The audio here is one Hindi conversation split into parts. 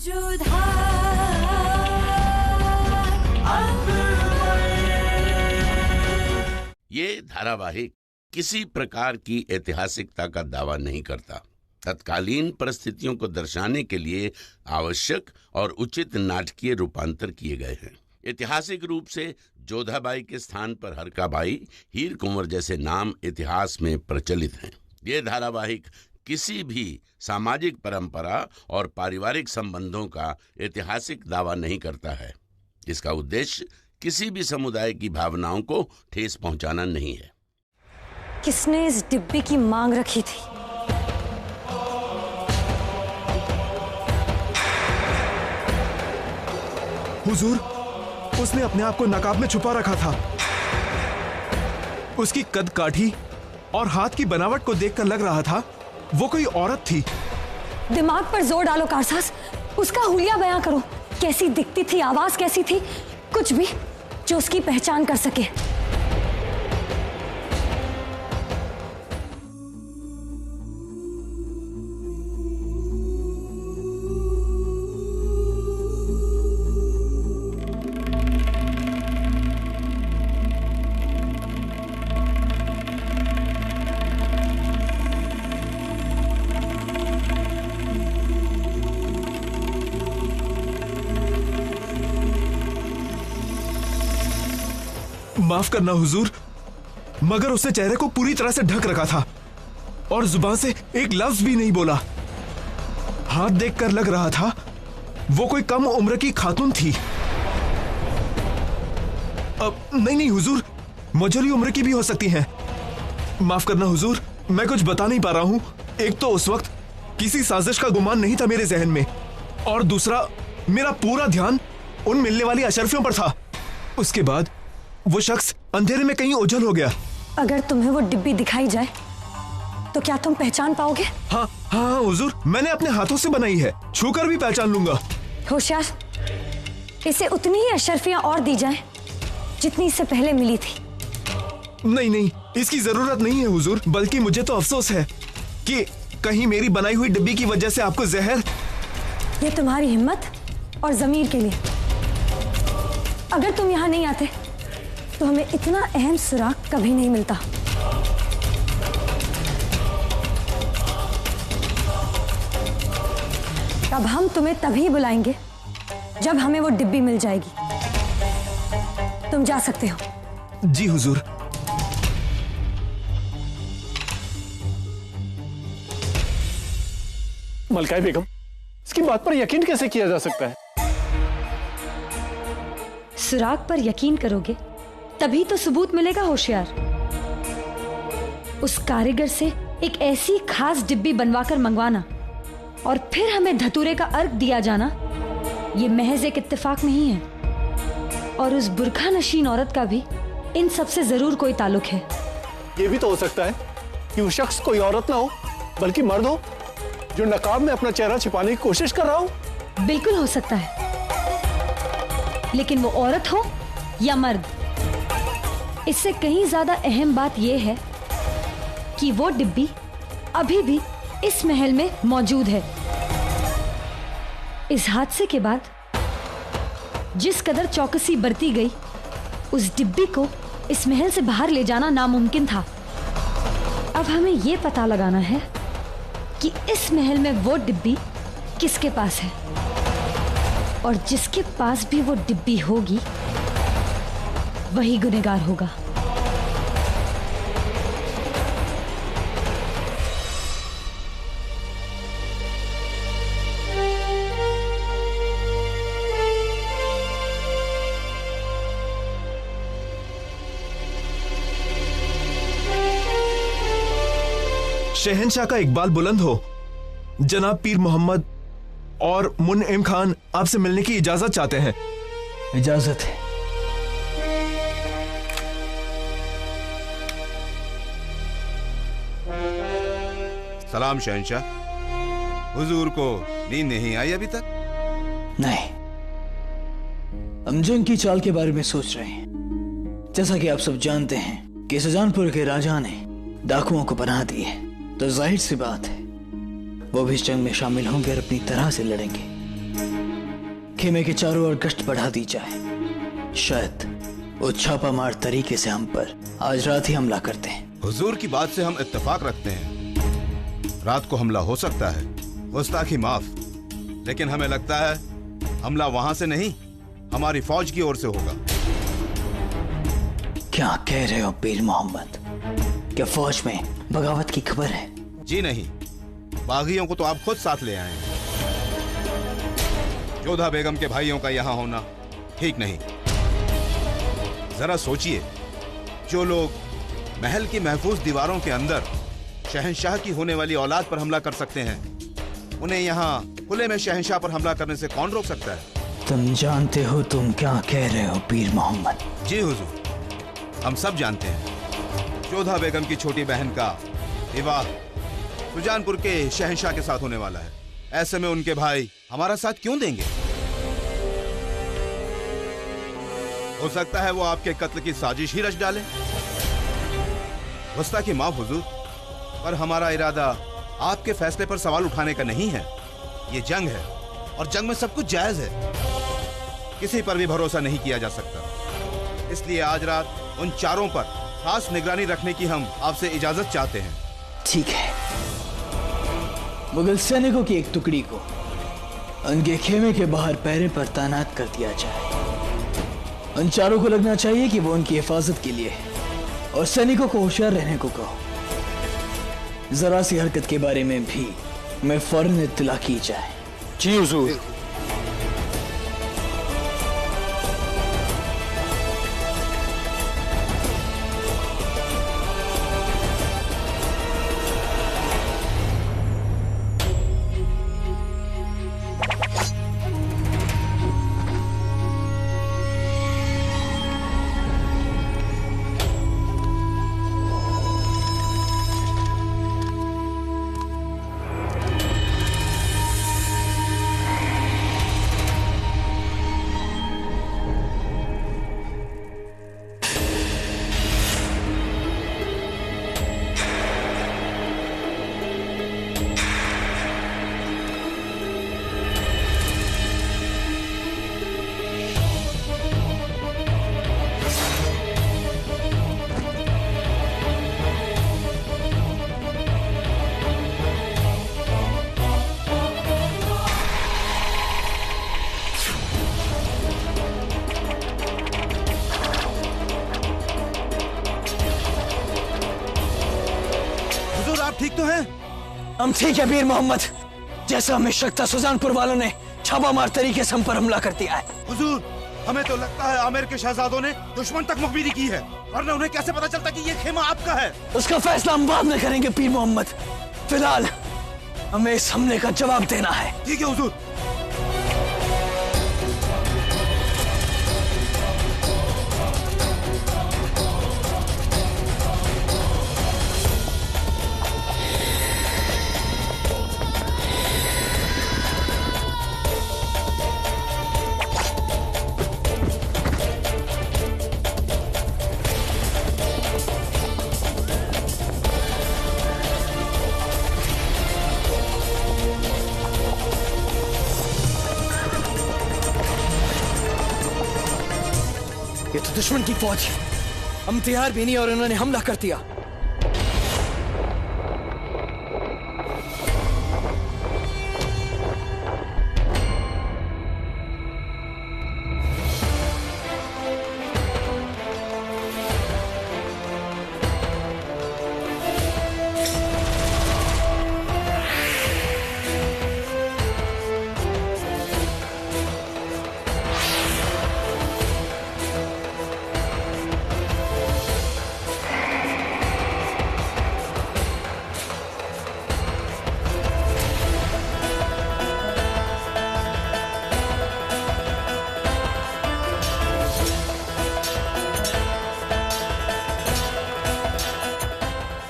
ये धारावाहिक किसी प्रकार की ऐतिहासिकता का दावा नहीं करता। तत्कालीन परिस्थितियों को दर्शाने के लिए आवश्यक और उचित नाटकीय रूपांतर किए गए हैं। ऐतिहासिक रूप से जोधाबाई के स्थान पर हरकाबाई, हीर कुंवर जैसे नाम इतिहास में प्रचलित हैं। ये धारावाहिक किसी भी सामाजिक परंपरा और पारिवारिक संबंधों का ऐतिहासिक दावा नहीं करता है। इसका उद्देश्य किसी भी समुदाय की भावनाओं को ठेस पहुंचाना नहीं है। किसने इस डिब्बे की मांग रखी थी? हुजूर, उसने अपने आप को नकाब में छुपा रखा था। उसकी कद काठी और हाथ की बनावट को देखकर लग रहा था वो कोई औरत थी। दिमाग पर जोर डालो कारसास, उसका हुलिया बयां करो। कैसी दिखती थी, आवाज कैसी थी, कुछ भी जो उसकी पहचान कर सके। माफ करना हुजूर, मगर उसने चेहरे को पूरी तरह से ढक रखा था और जुबान से एक लफ्ज भी नहीं बोला। हाथ देखकर लग रहा था वो कोई कम उम्र की खातून थी। नहीं हुजूर, मझोली उम्र की भी हो सकती हैं। माफ करना हुजूर, मैं कुछ बता नहीं पा रहा हूं। एक तो उस वक्त किसी साजिश का गुमान नहीं था मेरे जहन में, और दूसरा मेरा पूरा ध्यान उन मिलने वाली अशरफियों पर था। उसके बाद वो शख्स अंधेरे में कहीं ओझल हो गया। अगर तुम्हें वो डिब्बी दिखाई जाए तो क्या तुम पहचान पाओगे? हाँ हाँ हुजूर, मैंने अपने हाथों से बनाई है, छूकर भी पहचान लूंगा। होशियार, इसे उतनी ही अशरफियां और दी जाएं जितनी इससे पहले मिली थी। नहीं, इसकी जरूरत नहीं है हुजूर, बल्कि मुझे तो अफसोस है कि कहीं मेरी बनाई हुई डिब्बी की वजह से आपको जहर। ये तुम्हारी हिम्मत और जमीर के लिए। अगर तुम यहाँ नहीं आते तो हमें इतना अहम सुराग कभी नहीं मिलता। अब हम तुम्हें तभी बुलाएंगे जब हमें वो डिब्बी मिल जाएगी। तुम जा सकते हो। जी हुजूर। मलकाई बेगम, इसकी बात पर यकीन कैसे किया जा सकता है? सुराग पर यकीन करोगे तभी तो सबूत मिलेगा। होशियार, उस कारीगर से एक ऐसी खास डिब्बी बनवाकर मंगवाना और फिर हमें धतूरे का अर्घ दिया जाना, ये महज एक इत्तेफाक नहीं है। और उस बुरखा नशीन औरत का भी इन सब से जरूर कोई ताल्लुक है। ये भी तो हो सकता है कि वो शख्स कोई औरत ना हो बल्कि मर्द हो, जो नकाब में अपना चेहरा छिपाने की कोशिश कर रहा हो। बिल्कुल हो सकता है, लेकिन वो औरत हो या मर्द, इससे कहीं ज्यादा अहम बात यह है कि वो डिब्बी अभी भी इस महल में मौजूद है। इस हादसे के बाद जिस कदर चौकसी बरती गई, उस डिब्बी को इस महल से बाहर ले जाना नामुमकिन था। अब हमें यह पता लगाना है कि इस महल में वो डिब्बी किसके पास है, और जिसके पास भी वो डिब्बी होगी वही गुनहगार होगा। शहंशाह का इकबाल बुलंद हो। जनाब पीर मोहम्मद और मुनइम खान आपसे मिलने की इजाजत चाहते हैं। इजाजत है। सलाम शहंशाह, हुजूर को नींद नहीं आई अभी तक? नहीं, हम जंग की चाल के बारे में सोच रहे हैं। जैसा कि आप सब जानते हैं कि सजानपुर के राजा ने डाकुओं को पनाह दी है, तो जाहिर सी बात है वो भी इस जंग में शामिल होंगे और अपनी तरह से लड़ेंगे। खेमे के चारों ओर गश्त बढ़ा दी जाए। शायद वो छापामार तरीके से हम पर आज रात ही हमला करते हैं। हुजूर की बात से हम इत्तेफाक रखते हैं। रात को हमला हो सकता है, गुस्ताखी माफ, लेकिन हमें लगता है हमला वहां से नहीं, हमारी फौज की ओर से होगा। क्या कह रहे हो पीर मोहम्मद? क्या फौज में बगावत की खबर है? जी नहीं, बागियों को तो आप खुद साथ ले आए हैं। जोधा बेगम के भाइयों का यहाँ होना ठीक नहीं। जरा सोचिए, जो लोग महल की महफूज दीवारों के अंदर शहंशाह की होने वाली औलाद पर हमला कर सकते हैं, उन्हें यहाँ खुले में शहंशाह पर हमला करने से कौन रोक सकता है? तुम जानते हो तुम क्या कह रहे हो पीर मोहम्मद? जी हुजूर, हम सब जानते हैं। जोधा बेगम की छोटी बहन का विवाह सुजानपुर के शहंशाह के साथ होने वाला है। ऐसे में उनके भाई हमारा साथ क्यों देंगे? हो सकता है वो आपके कत्ल की साजिश ही रच डाले। गुस्ताखी माफ हुजूर, पर हमारा इरादा आपके फैसले पर सवाल उठाने का नहीं है। ये जंग है और जंग में सब कुछ जायज है। किसी पर भी भरोसा नहीं किया जा सकता। इसलिए आज रात उन चारों पर खास निगरानी रखने की हम आपसे इजाजत चाहते हैं। ठीक है। मुगल सैनिकों की एक टुकड़ी को उनके खेमे के बाहर पहरे पर तैनात कर दिया जाए। उन चारों को लगना चाहिए कि वो उनकी हिफाजत के लिए है और सैनिकों को होशियार रहने को कहो। जरा सी हरकत के बारे में भी मैं फौरन इत्तला की जाए। जी हुजूर। ठीक तो है? हम ठीक है पीर मोहम्मद। जैसा हमें शक था, सुजानपुर वालों ने छापामार तरीके से हम पर हमला कर दिया है। हुजूर, हमें तो लगता है आमिर के शहजादों ने दुश्मन तक मुखबिरी की है, वरना उन्हें कैसे पता चलता कि ये खेमा आपका है? उसका फैसला हम बाद में करेंगे पीर मोहम्मद। फिलहाल हमें इस हमले का जवाब देना है। ठीक है हुजूर। ये तो दुश्मन की फौज है। हम तैयार भी नहीं और उन्होंने हमला कर दिया।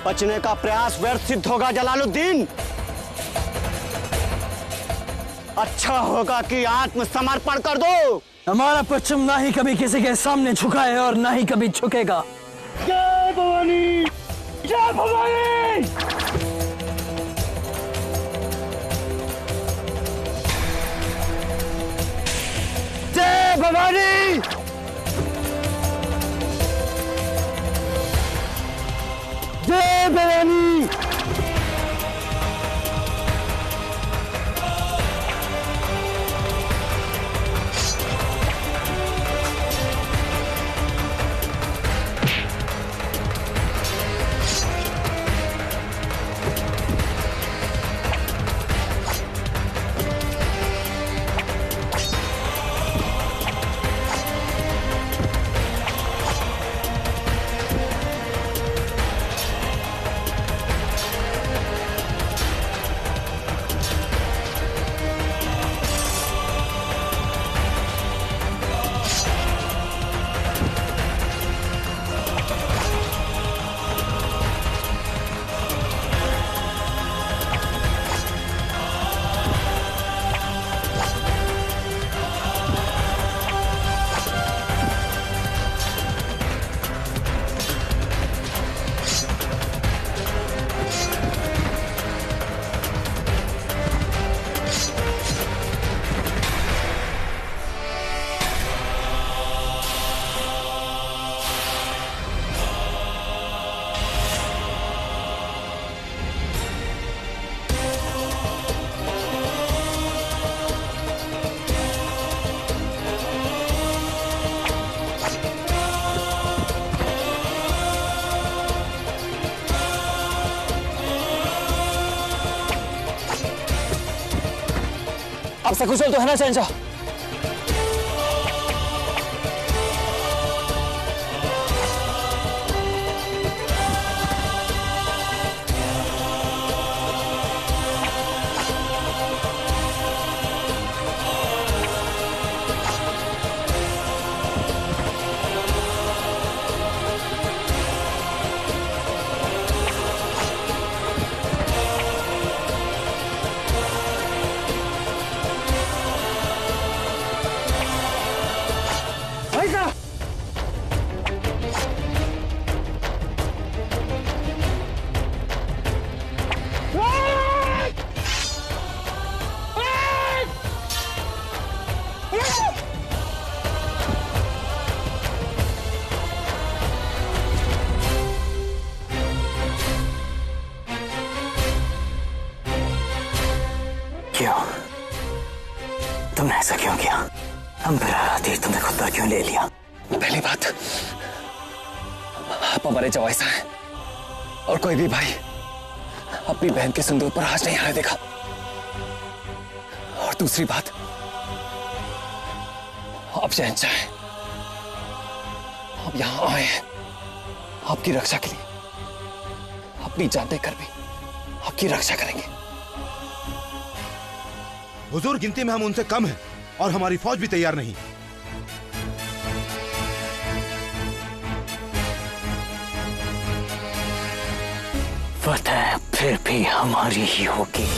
बचने का प्रयास व्यर्थ सिद्ध होगा जलालुद्दीन। अच्छा होगा कि आत्मसमर्पण कर दो। हमारा पश्चिम ना ही कभी किसी के सामने झुका है और ना ही कभी झुकेगा। जय भवानी, जय भवानी। भवानी! जय भवानी! आप सकुशल तो है ना शहंशाह? क्यों? तुमने ऐसा क्यों किया? हम फिर तीर तुमने खुद पर क्यों ले लिया? पहली बात, आप हमारे जवाइसा हैं और कोई भी भाई अपनी बहन के सिंदूर पर हाथ नहीं आने देगा। और दूसरी बात, आप शहंशाह हैं, आप यहां आए हैं आपकी रक्षा के लिए, अपनी जान देकर भी आपकी रक्षा करेंगे। हुजूर, गिनती में हम उनसे कम हैं और हमारी फौज भी तैयार नहीं। फतह फिर भी हमारी ही होगी।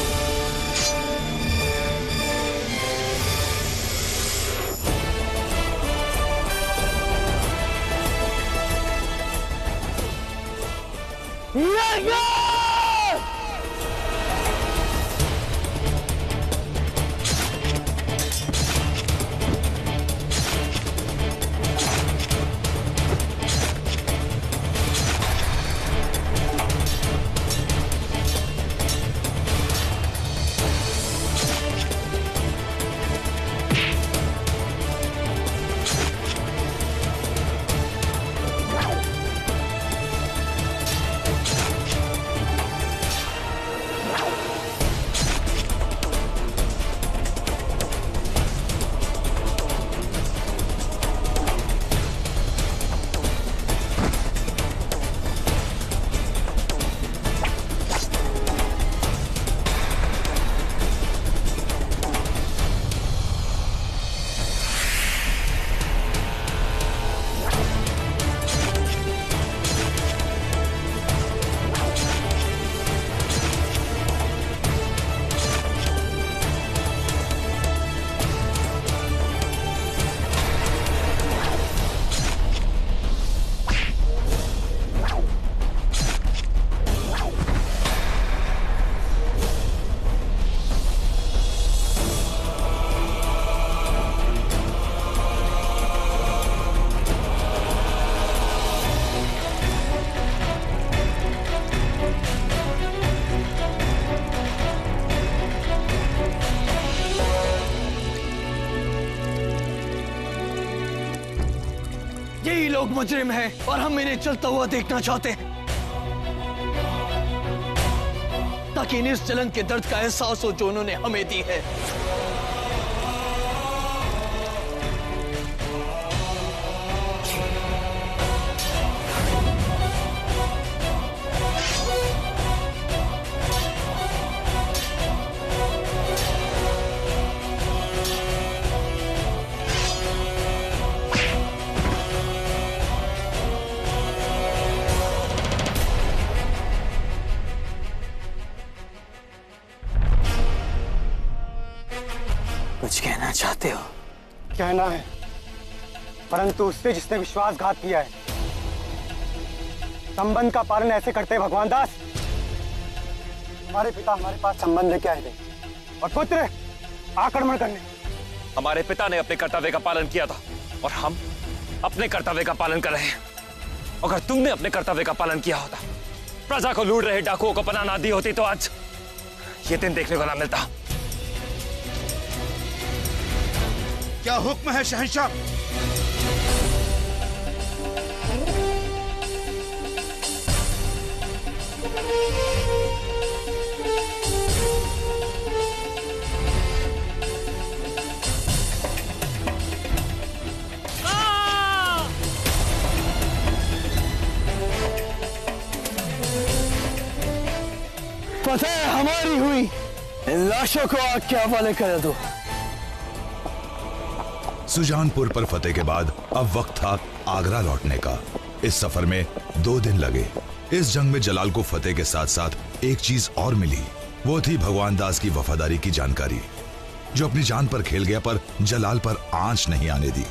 यही लोग मुजरिम हैं और हम इन्हें चलता हुआ देखना चाहते हैं, ताकि इन्हें इस जलन के दर्द का एहसास हो जो उन्होंने हमें दी है। कुछ कहना चाहते हो? कहना है, परंतु उससे जिसने विश्वासघात किया है। संबंध का पालन ऐसे करते भगवान दास। हमारे पिता हमारे पास संबंध लेके आए थे और पुत्र आक्रमण करने। हमारे पिता ने अपने कर्तव्य का पालन किया था और हम अपने कर्तव्य का पालन कर रहे हैं। अगर तुमने अपने कर्तव्य का पालन किया होता, प्रजा को लूट रहे डाकुओं को पनाह ना दी होती, तो आज ये दिन देखने को ना मिलता। क्या हुक्म है शहंशाह? फतेह हमारी हुई, इन लाशों को आग के हवाले कर दो। सुजानपुर पर फतेह के बाद अब वक्त था आगरा लौटने का। इस सफर में 2 दिन लगे। इस जंग में जलाल को फतेह के साथ साथ एक चीज और मिली, वो थी भगवान दास की वफादारी की जानकारी, जो अपनी जान पर खेल गया पर जलाल पर आंच नहीं आने दी।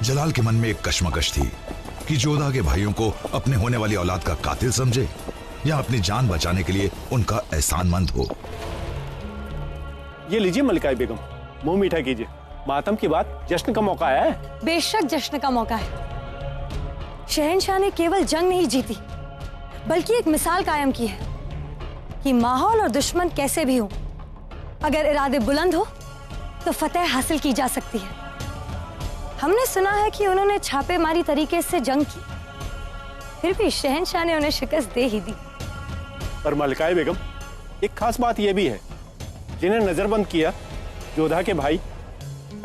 जलाल के मन में एक कश्मकश थी कि जोधा के भाइयों को अपने होने वाली औलाद का कातिल समझे या अपनी जान बचाने के लिए उनका एहसानमंद हो। ये लीजिए मलिकाई बेगम, मुंह मीठा कीजिए। मातम की बात, जश्न का मौका आया है। बेशक जश्न का मौका है। शहंशाह ने केवल जंग नहीं जीती, बल्कि एक मिसाल कायम की है कि माहौल और दुश्मन कैसे भी हो, अगर इरादे बुलंद हो तो फतेह हासिल की जा सकती है। हमने सुना है कि उन्होंने छापेमारी तरीके से जंग की, फिर भी शहंशाह ने उन्हें शिकस्त दे ही दी। पर मलिकाई बेगम, एक खास बात यह भी है, जिन्हें नजरबंद किया जोधा के भाई,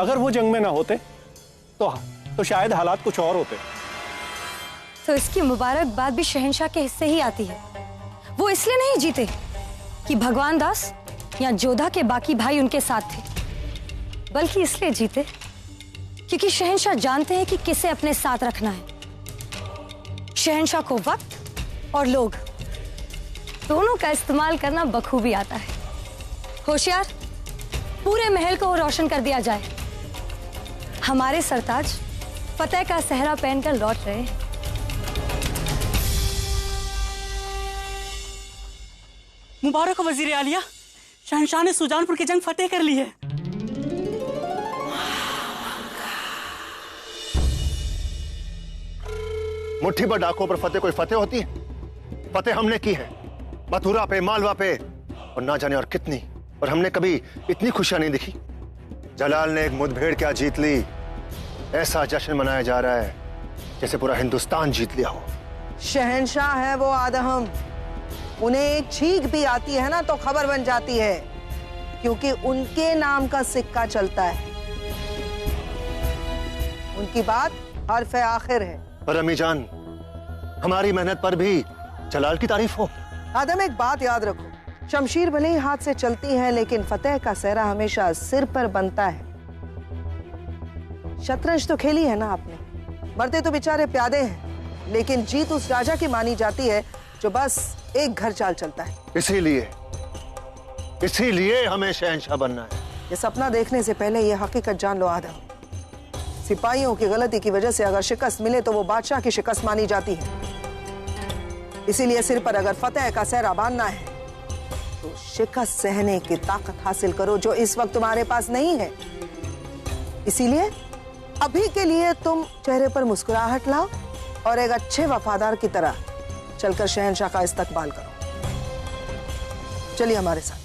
अगर वो जंग में ना होते तो शायद हालात कुछ और होते। तो इसकी मुबारकबाद भी शहंशाह के हिस्से ही आती है। वो इसलिए नहीं जीते कि भगवान दास या जोधा के बाकी भाई उनके साथ थे, बल्कि इसलिए जीते क्योंकि शहंशाह जानते हैं कि किसे अपने साथ रखना है। शहंशाह को वक्त और लोग दोनों का इस्तेमाल करना बखूबी आता है। होशियार, पूरे महल को रोशन कर दिया जाए। हमारे सरताज फतेह का सेहरा पहनकर लौट रहे हैं। मुबारक हो वजीर आलिया, शहंशाह ने सुजानपुर की जंग फतेह कर ली है। मुट्ठी पर डाकों पर फतेह कोई फतेह होती है? फतेह हमने की है मथुरा पे, मालवा पे और ना जाने और कितनी, और हमने कभी इतनी खुशियां नहीं दिखी। जलाल ने एक मुठभेड़ क्या जीत ली, ऐसा जश्न मनाया जा रहा है जैसे पूरा हिंदुस्तान जीत लिया हो। शहंशाह है वो आदम, उन्हें एक छींक भी आती है ना तो खबर बन जाती है, क्योंकि उनके नाम का सिक्का चलता है। उनकी बात हर्फ आखिर है। पर अम्मी जान, हमारी मेहनत पर भी जलाल की तारीफ हो। आदम, एक बात याद रखो, शमशीर भले ही हाथ से चलती है, लेकिन फतेह का सेहरा हमेशा सिर पर बनता है। शतरंज तो खेली है ना आपने, मरते तो बेचारे प्यादे हैं, लेकिन जीत उस राजा की मानी जाती है जो बस एक घर चाल चलता है। इसीलिए हमें शहंशाह बनना है। ये सपना देखने से पहले ये हकीकत जान लो आदम, सिपाहियों की गलती की वजह से अगर शिकस्त मिले तो वो बादशाह की शिकस्त मानी जाती है। इसीलिए सिर पर अगर फतेह का सेहरा बांधना है तो शिकस्त सहने की ताकत हासिल करो, जो इस वक्त तुम्हारे पास नहीं है। इसीलिए अभी के लिए तुम चेहरे पर मुस्कुराहट लाओ और एक अच्छे वफादार की तरह चलकर शहंशाह का इस्तकबाल करो। चलिए हमारे साथ।